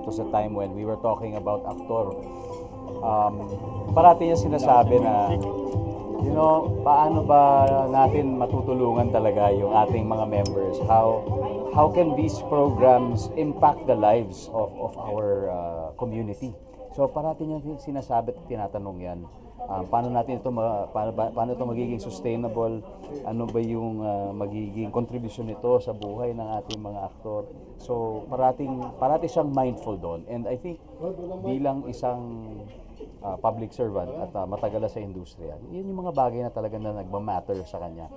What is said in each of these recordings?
was a time when we were talking about actor. Parati niya sinasabi na, you know, paano ba natin matutulungan talaga yung ating mga members? How can these programs impact the lives of our community? So parati niya sinasabi at tinatanong yan. Paano natin ito paano ito magiging sustainable? Ano ba yung magiging contribution nito sa buhay ng ating mga aktor? So parati siyang mindful doon. And I think bilang isang public servant at matagal na sa industriya, yun yung mga bagay na talaga na nagmamatter sa kanya.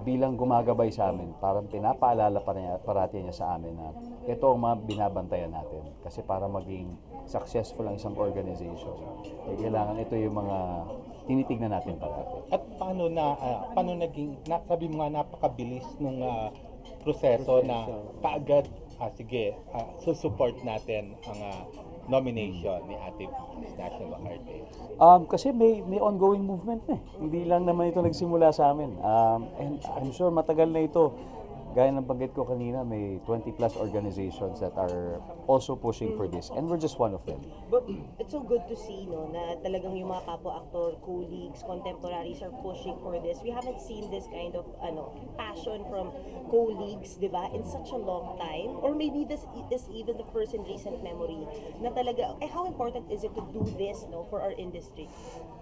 Bilang gumagabay sa amin, parang pinapaalala parati niya sa amin na ito ang mga binabantayan natin. Kasi para maging successful ang isang organization, kailangan ito yung mga tinitignan natin parati. At paano naging, sabi mo nga napakabilis nung proseso na kaagad, susupport natin ang nomination ni Ate V as National Artist? Kasi may ongoing movement na eh. Hindi lang naman ito nagsimula sa amin. And I'm sure matagal na ito. Gaya ng banggit ko kanina, may 20 plus organizations that are also pushing for this. And we're just one of them. But it's so good to see, no, na talagang yung mga kapwa-actor, colleagues, contemporaries are pushing for this. We haven't seen this kind of passion from colleagues, di ba, in such a long time. Or maybe this is even the first in recent memory na talaga, how important is it to do this, no, for our industry?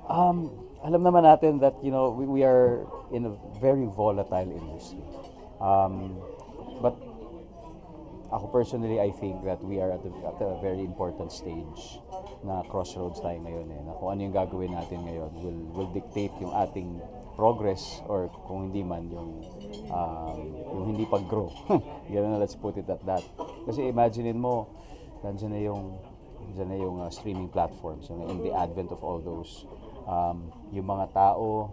Alam naman natin that, you know, we are in a very volatile industry. But ako personally, I think that we are at a very important stage na crossroads tayo ngayon eh. Na kung ano yung gagawin natin ngayon will dictate yung ating progress or kung hindi man yung hindi pag-grow. Ganun na, let's put it at that. Kasi imaginein mo, nandiyan na yung streaming platforms and in the advent of all those, yung mga tao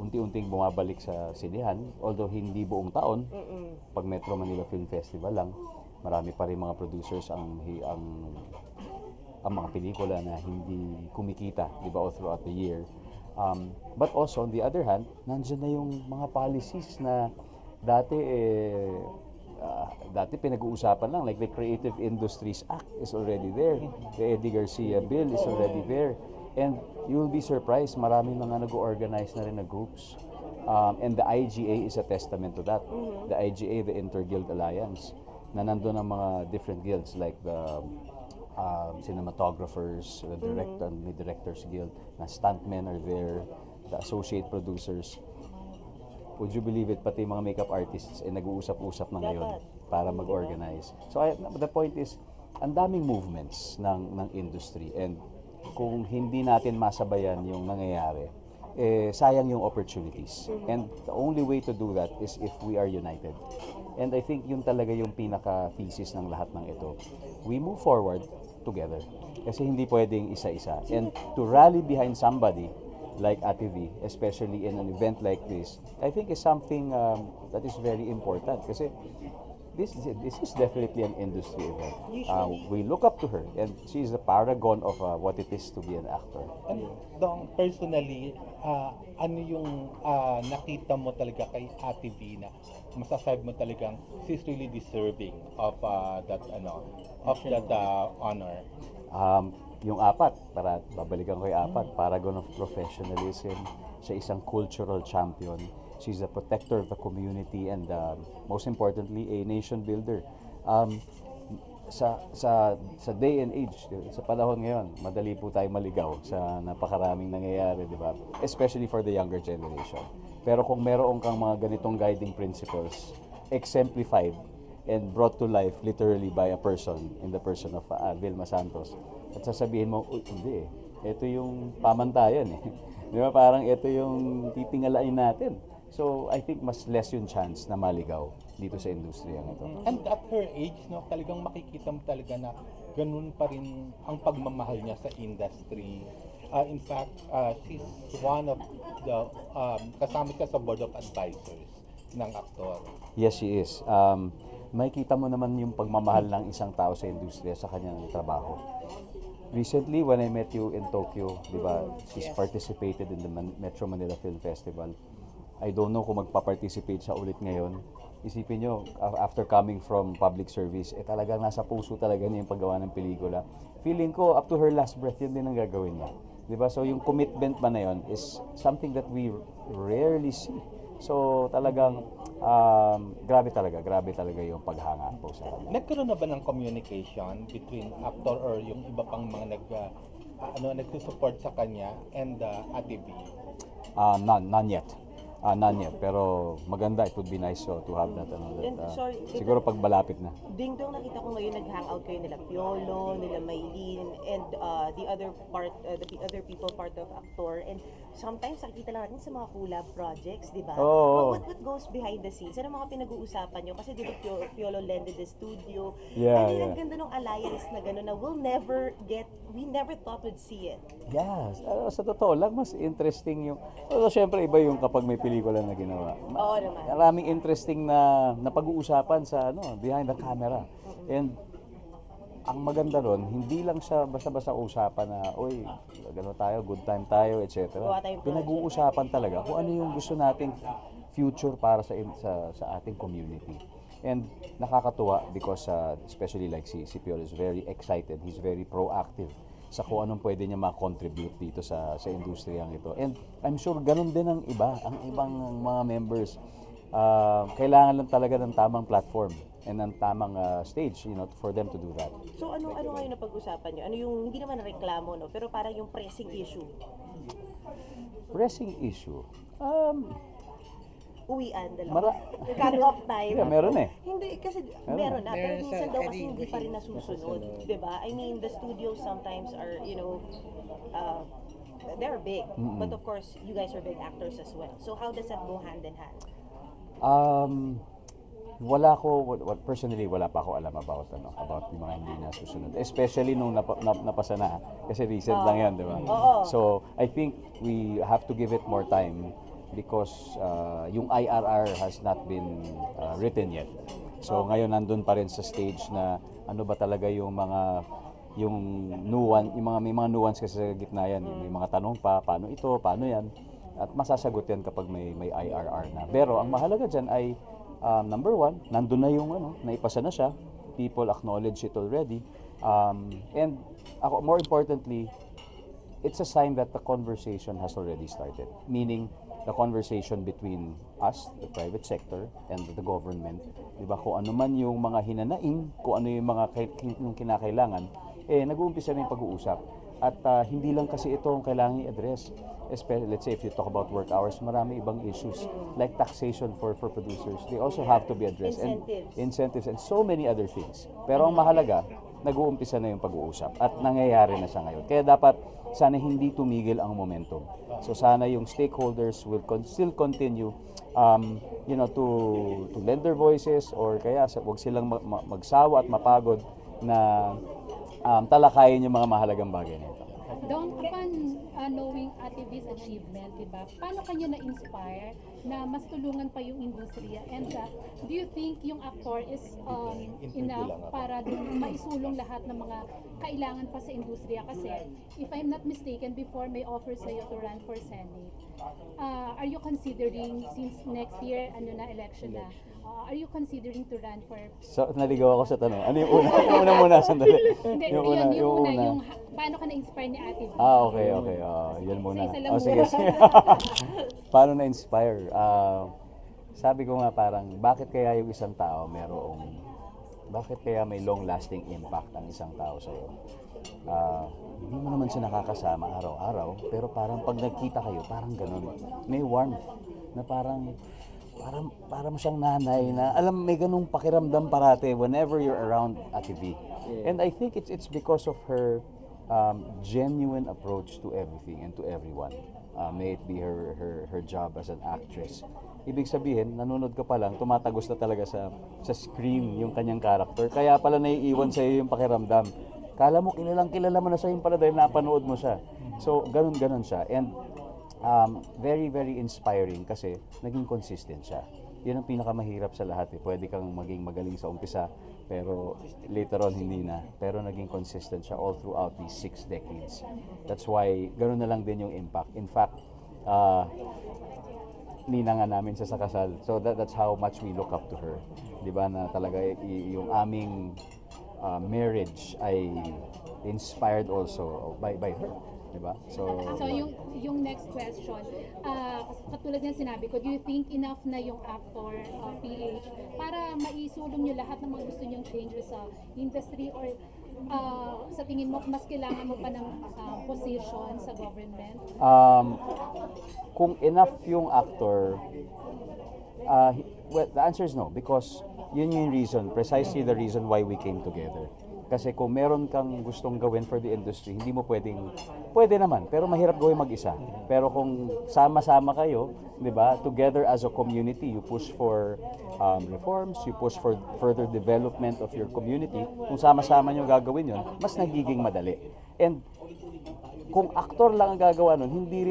unti-unting bumabalik sa sinihan, although hindi buong taon. Pag Metro Manila Film Festival lang, marami pa rin mga producers ang mga pelikula na hindi kumikita, di ba, all throughout the year. But also on the other hand, nandiyan na yung mga policies na dati pinag-uusapan lang, like the Creative Industries Act is already there. The Eddie Garcia Bill is already there. And you'll be surprised, marami mga nag-organize na rin na groups. And the IGA is a testament to that. The IGA, the Inter-Guild Alliance, na nandun ang mga different guilds like the cinematographers, the Directors Guild, na stuntmen are there, the associate producers. Would you believe it, pati mga makeup artists nag-uusap-usap na ngayon para mag-organize. So the point is, ang daming movements ng industry, and kung hindi natin masabayan yung nangyayari, sayang yung opportunities. And the only way to do that is if we are united. And I think yun talaga yung pinaka-thesis ng lahat ng ito. We move forward together. Kasi hindi pwedeng isa-isa. And to rally behind somebody like Ate V, especially in an event like this, I think is something that is very important. Kasi this is definitely an industry event. We look up to her, and she is the paragon of what it is to be an actor. And Dong, personally, ano yung nakita mo talaga kay Ate V na masasabi mo talagang she's really deserving of that honor? Yung apat, babalikan ko yung apat, paragon of professionalism, siya isang cultural champion. She's a protector of the community and most importantly, a nation builder. Sa day and age, sa panahon ngayon, madali po tayo maligaw sa napakaraming nangyayari, di ba? Especially for the younger generation. Pero kung meron kang mga ganitong guiding principles, exemplified and brought to life literally by a person in the person of Vilma Santos, at sasabihin mo, hindi ito yung pamantayan eh. Di ba? Parang ito yung titingalain natin. So, I think mas less yung chance na maligaw dito sa industriya nito. And at her age, no, talagang makikita mo talaga na ganun pa rin ang pagmamahal niya sa industry. In fact, she's one of the, kasama siya sa board of advisors ng aktor. Yes, she is. Makikita mo naman yung pagmamahal ng isang tao sa industriya sa kanyang trabaho. Recently, when I met you in Tokyo, di ba, she's participated in the Metro Manila Film Festival. I don't know kung magpa-participate siya ulit ngayon. isipin nyo, after coming from public service, talagang nasa puso talaga niya yung paggawa ng pelikula. Feeling ko, up to her last breath, yun din ang gagawin niya. Diba? So yung commitment ba na yun is something that we rarely see. So talagang, grabe talaga yung paghanga po sa kanya. Nagkaroon na ba ng communication between actor or yung iba pang mga nagsusupport sa kanya and Ate V? None yet. None yet. Pero maganda, it would be nice to have that. And sorry, siguro pag malapit na. Ding Dong, nakita ko ngayon nag-hangout kayo nila Piolo, nila Maylene, and the other people part of actor. And sometimes nakikita lang natin sa mga collab projects, di ba? Oo. What goes behind the scenes? Ano mga pinag-uusapan nyo? Kasi di ba Piolo lended the studio. Yeah, Ang ganda ng alliance na gano'n na we never thought we'd see it. Yes. Sa totoo lang, mas interesting yung... So, syempre, iba yung kapag may pelikula na ginawa. Oo naman. Maraming interesting na pag-uusapan sa behind the camera. And ang maganda ron, hindi lang siya basta-basta usapan na, oy, gano'n tayo, good time tayo, etc. Pinag-uusapan talaga kung ano yung gusto nating future para sa ating community. And nakakatuwa because especially like si Piolo is very excited, he's very proactive sa kung anong pwede niya ma-contribute dito sa industriyang ito. And I'm sure ganun din ang ibang mga members. Kailangan lang talaga ng tamang platform and ng tamang stage, for them to do that. So ano ngayon na pag-usapan niyo? Ano yung hindi naman reklamo, no, pero parang yung pressing issue? Pressing issue? Uwian, dalawa. Cut off time. Yeah, meron eh. Hindi, kasi meron na. Pero minsan daw kasi hindi pa rin nasusunod. Diba? I mean, the studios sometimes are, they're big. But of course, you guys are big actors as well. So how does that go hand in hand? Personally, wala pa ako alam about yung mga hindi nasusunod. Especially nung napasa na. Kasi recent lang yan, di ba? So, I think we have to give it more time because yung IRR has not been written yet. So ngayon nandun pa rin sa stage na ano ba talaga yung mga may mga nuance kasi sa gitna yan, may mga tanong pa, paano ito, paano yan, at masasagot yan kapag may IRR na. Pero ang mahalaga dyan ay number one, nandun na yung naipasa na siya, people acknowledge it already, and more importantly, it's a sign that the conversation has already started. Meaning, the conversation between us, the private sector, and the government. Diba? Kung ano man yung mga hinanaing, kung ano yung mga yung kinakailangan, nag-uumpisa na yung pag-uusap. At hindi lang kasi ito ang kailangan i-address. Especially, let's say, if you talk about work hours, marami ibang issues. Like taxation for producers. They also have to be addressed. Incentives and so many other things. Pero ang mahalaga, nag-uumpisa na yung pag-uusap. At nangyayari na siya ngayon. Kaya dapat, sana hindi tumigil ang momentum. So sana yung stakeholders will still continue to lend their voices, or kaya wag silang magsawa at mapagod na talakayin yung mga mahalagang bagay nito. Dong, upon knowing Ate V's achievement, diba, paano kanya na-inspire na mas tulungan pa yung industriya? And do you think yung actor is enough para maisulong lahat ng mga kailangan pa sa industriya? Kasi, if I'm not mistaken, before may offer sa'yo to run for Senate, are you considering, since next year, election na, are you considering to run for... So, naligaw ako sa tanong. Ano yung una? Yung una muna, sandali. Yung una. Paano ka na-inspire ni Ate V? Okay. Yan muna. Sige. Paano na-inspire? Sabi ko nga parang, bakit kaya yung isang tao bakit kaya may long-lasting impact ang isang tao sa'yo? Hindi mo naman siya nakakasama araw-araw, pero parang pag nagkita kayo, parang ganun. May warmth na parang mo siyang nanay na may ganung pakiramdam parate whenever you're around Ate V. And I think it's because of her genuine approach to everything and to everyone. May it be her job as an actress. Ibig sabihin, nanonood ka pa lang, tumatagos na talaga sa screen yung kanyang character. Kaya pala naiiwan sa iyo yung pakiramdam. Kala mo kilala mo na siya yung pala dahil napanood mo siya. So, ganun siya. And very, very inspiring kasi naging consistent siya. Yun ang pinakamahirap sa lahat. Pwede kang maging magaling sa umpisa, pero later on hindi na. Pero naging consistent siya all throughout these 6 decades. That's why ganun na lang din yung impact. In fact, ninanga namin siya sa kasal. So that's how much we look up to her. 'Di ba na talaga yung aming marriage ay inspired also by her, 'di ba? So yung next question, katulad ng sinabi ko, do you think enough na yung actor PH para maisulong niyo lahat ng mga gusto niyong changes sa industry, or sa tingin mo mas kailangan mo pa ng position sa government? Kung enough yung actor, well, the answer is no, because yun yung reason, precisely the reason why we came together. Kasi kung meron kang gustong gawin for the industry, hindi mo pwede naman, pero mahirap gawin mag-isa. Pero kung sama-sama kayo, di ba, together as a community, you push for reforms, you push for further development of your community, kung sama-sama nyo gagawin yun, mas nagiging madali. And kung aktor lang ang gagawa nun, hindi rin